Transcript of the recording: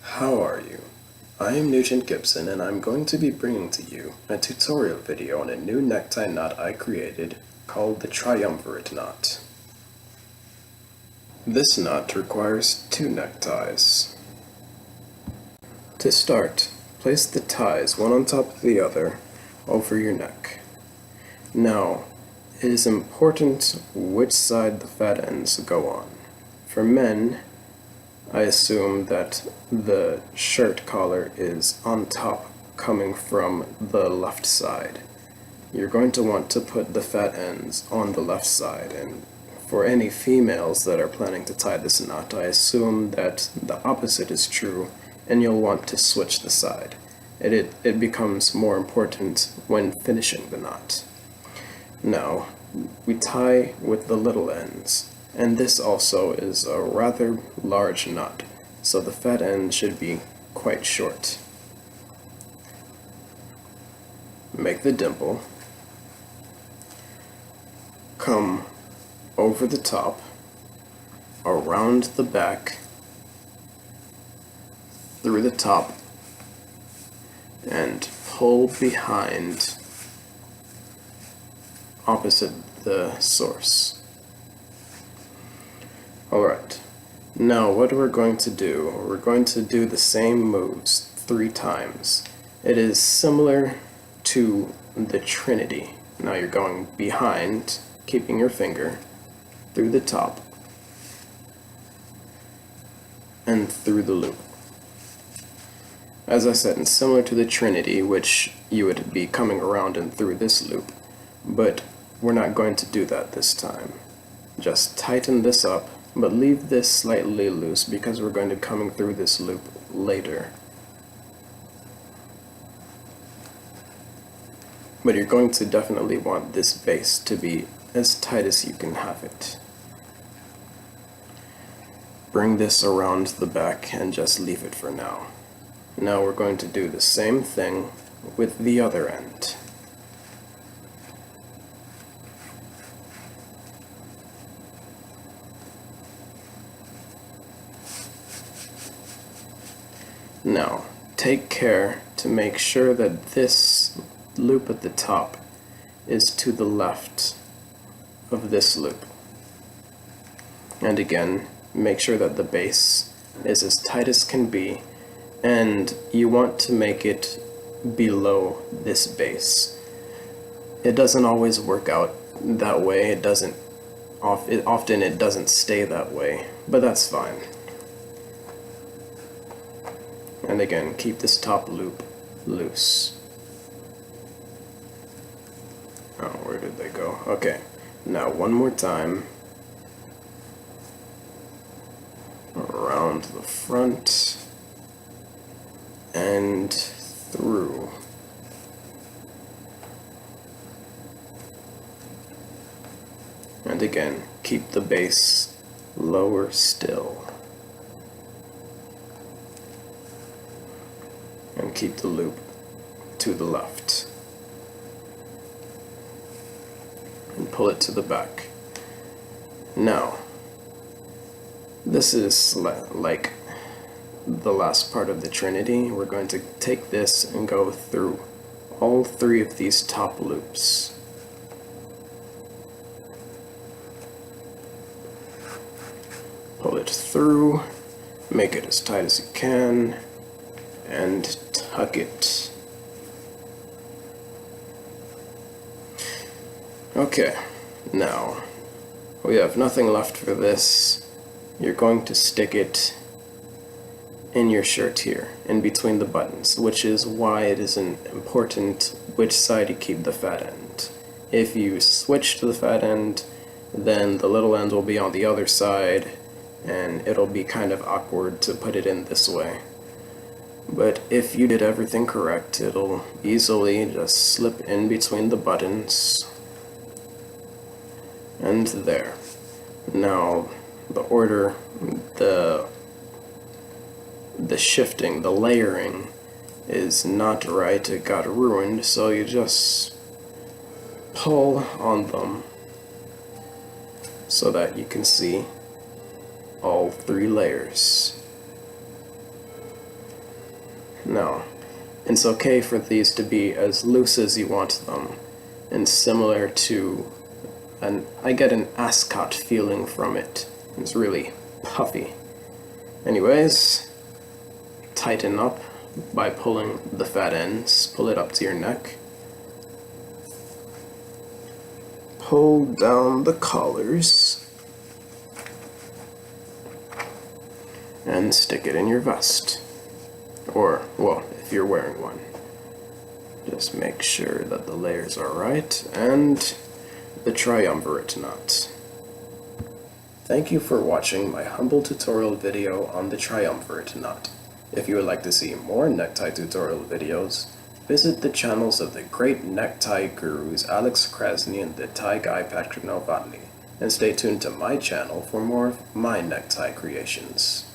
How are you? I am Nugent Gibson, and I'm going to be bringing to you a tutorial video on a new necktie knot I created called the Triumvirate knot. This knot requires 2 neckties. To start, place the ties one on top of the other over your neck. Now, it is important which side the fat ends go on. For men, I assume that the shirt collar is on top, coming from the left side. You're going to want to put the fat ends on the left side, and for any females that are planning to tie this knot, I assume that the opposite is true, and you'll want to switch the side. It becomes more important when finishing the knot. Now, we tie with the little ends. And this also is a rather large knot, so the fat end should be quite short. Make the dimple, come over the top, around the back, through the top, and pull behind opposite the source. Alright, now what we're going to do the same moves 3 times. It is similar to the Trinity. Now you're going behind, keeping your finger, through the top, and through the loop. As I said, it's similar to the Trinity, which you would be coming around and through this loop, but we're not going to do that this time. Just tighten this up, but leave this slightly loose because we're going to be coming through this loop later. But you're going to definitely want this base to be as tight as you can have it. Bring this around the back and just leave it for now. Now we're going to do the same thing with the other end. Now, take care to make sure that this loop at the top is to the left of this loop. And again, make sure that the base is as tight as can be, and you want to make it below this base. It doesn't always work out that way. Often it doesn't stay that way, but that's fine. And again, keep this top loop loose. Oh, where did they go? Okay, now one more time. Around the front and through. And again, keep the base lower still. And keep the loop to the left. And pull it to the back. Now, this is like the last part of the Trinity. We're going to take this and go through all 3 of these top loops. Pull it through, make it as tight as you can, and tuck it. Okay, now we have nothing left for this. You're going to stick it in your shirt here, in between the buttons, which is why it is important which side you keep the fat end. If you switch to the fat end, then the little end will be on the other side, and it'll be kind of awkward to put it in this way. But if you did everything correct, it'll easily just slip in between the buttons. And there. Now, the order, the shifting, the layering is not right. It got ruined, so you just pull on them so that you can see all 3 layers. Now, it's okay for these to be as loose as you want them, and similar to I get an ascot feeling from it. It's really puffy. Anyways, tighten up by pulling the fat ends, pull it up to your neck. Pull down the collars and stick it in your vest. Or, well, if you're wearing one. Just make sure that the layers are right, and the triumvirate knot. Thank you for watching my humble tutorial video on the triumvirate knot. If you would like to see more necktie tutorial videos, visit the channels of the great necktie gurus Alex Krasny and the tie guy Patrick Novotny, and stay tuned to my channel for more of my necktie creations.